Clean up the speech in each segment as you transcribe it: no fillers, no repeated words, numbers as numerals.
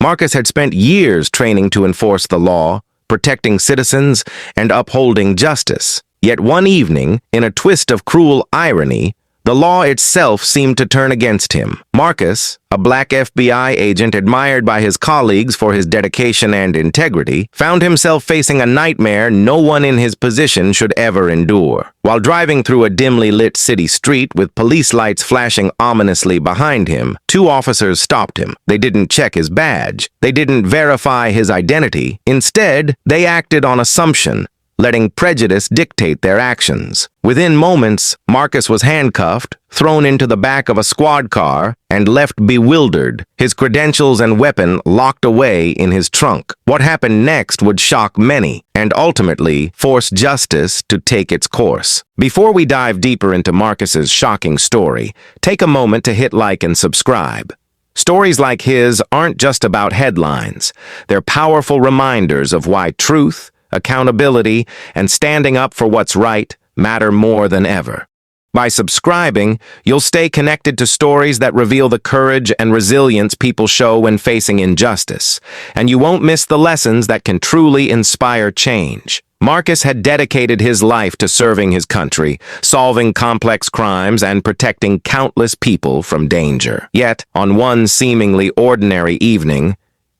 Marcus had spent years training to enforce the law, protecting citizens, and upholding justice. Yet one evening, in a twist of cruel irony, the law itself seemed to turn against him. Marcus, a black FBI agent admired by his colleagues for his dedication and integrity, found himself facing a nightmare no one in his position should ever endure. While driving through a dimly lit city street with police lights flashing ominously behind him, two officers stopped him. They didn't check his badge. They didn't verify his identity. Instead, they acted on assumption, letting prejudice dictate their actions. Within moments, Marcus was handcuffed, thrown into the back of a squad car, and left bewildered, his credentials and weapon locked away in his trunk. What happened next would shock many, and ultimately force justice to take its course. Before we dive deeper into Marcus's shocking story, take a moment to hit like and subscribe. Stories like his aren't just about headlines. They're powerful reminders of why truth, accountability, and standing up for what's right matter more than ever. By subscribing, you'll stay connected to stories that reveal the courage and resilience people show when facing injustice, and you won't miss the lessons that can truly inspire change. Marcus had dedicated his life to serving his country, solving complex crimes, and protecting countless people from danger. Yet, on one seemingly ordinary evening,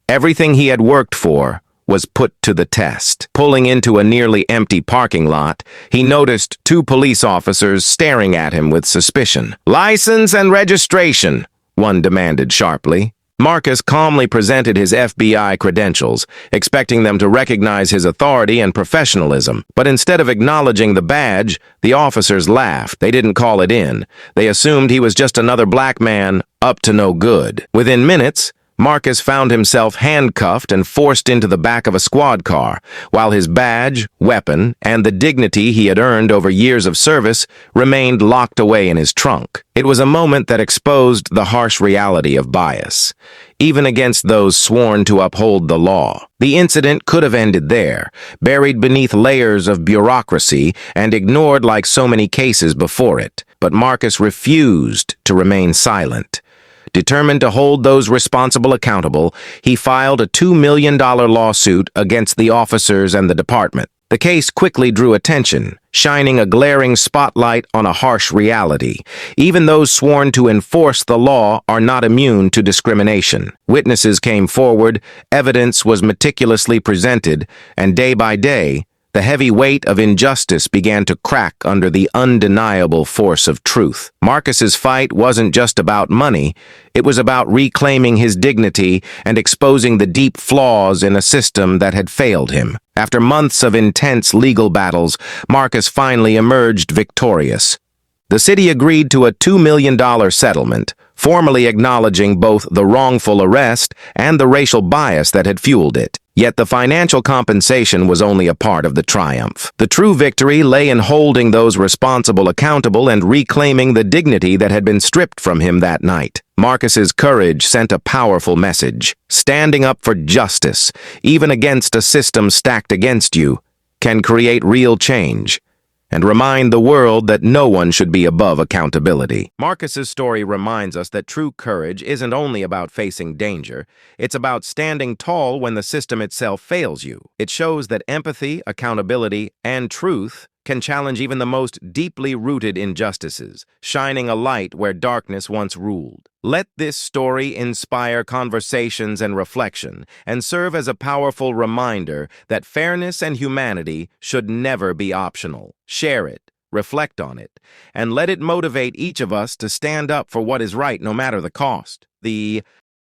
everything he had worked for was put to the test. Pulling into a nearly empty parking lot, he noticed two police officers staring at him with suspicion. "License and registration," one demanded sharply. Marcus calmly presented his FBI credentials, expecting them to recognize his authority and professionalism. But instead of acknowledging the badge, the officers laughed. They didn't call it in. They assumed he was just another black man up to no good. Within minutes, Marcus found himself handcuffed and forced into the back of a squad car, while his badge, weapon, and the dignity he had earned over years of service remained locked away in his trunk. It was a moment that exposed the harsh reality of bias, even against those sworn to uphold the law. The incident could have ended there, buried beneath layers of bureaucracy and ignored like so many cases before it. But Marcus refused to remain silent. Determined to hold those responsible accountable, he filed a $2 million lawsuit against the officers and the department. The case quickly drew attention, shining a glaring spotlight on a harsh reality. Even those sworn to enforce the law are not immune to discrimination. Witnesses came forward, evidence was meticulously presented, and day by day, the heavy weight of injustice began to crack under the undeniable force of truth. Marcus's fight wasn't just about money. It was about reclaiming his dignity and exposing the deep flaws in a system that had failed him. After months of intense legal battles, Marcus finally emerged victorious. The city agreed to a $2 million settlement, formally acknowledging both the wrongful arrest and the racial bias that had fueled it. Yet the financial compensation was only a part of the triumph. The true victory lay in holding those responsible accountable and reclaiming the dignity that had been stripped from him that night. Marcus's courage sent a powerful message. Standing up for justice, even against a system stacked against you, can create real change and remind the world that no one should be above accountability. Marcus's story reminds us that true courage isn't only about facing danger, it's about standing tall when the system itself fails you. It shows that empathy, accountability, and truth can challenge even the most deeply rooted injustices, shining a light where darkness once ruled. Let this story inspire conversations and reflection, and serve as a powerful reminder that fairness and humanity should never be optional. Share it, reflect on it, and let it motivate each of us to stand up for what is right no matter the cost. The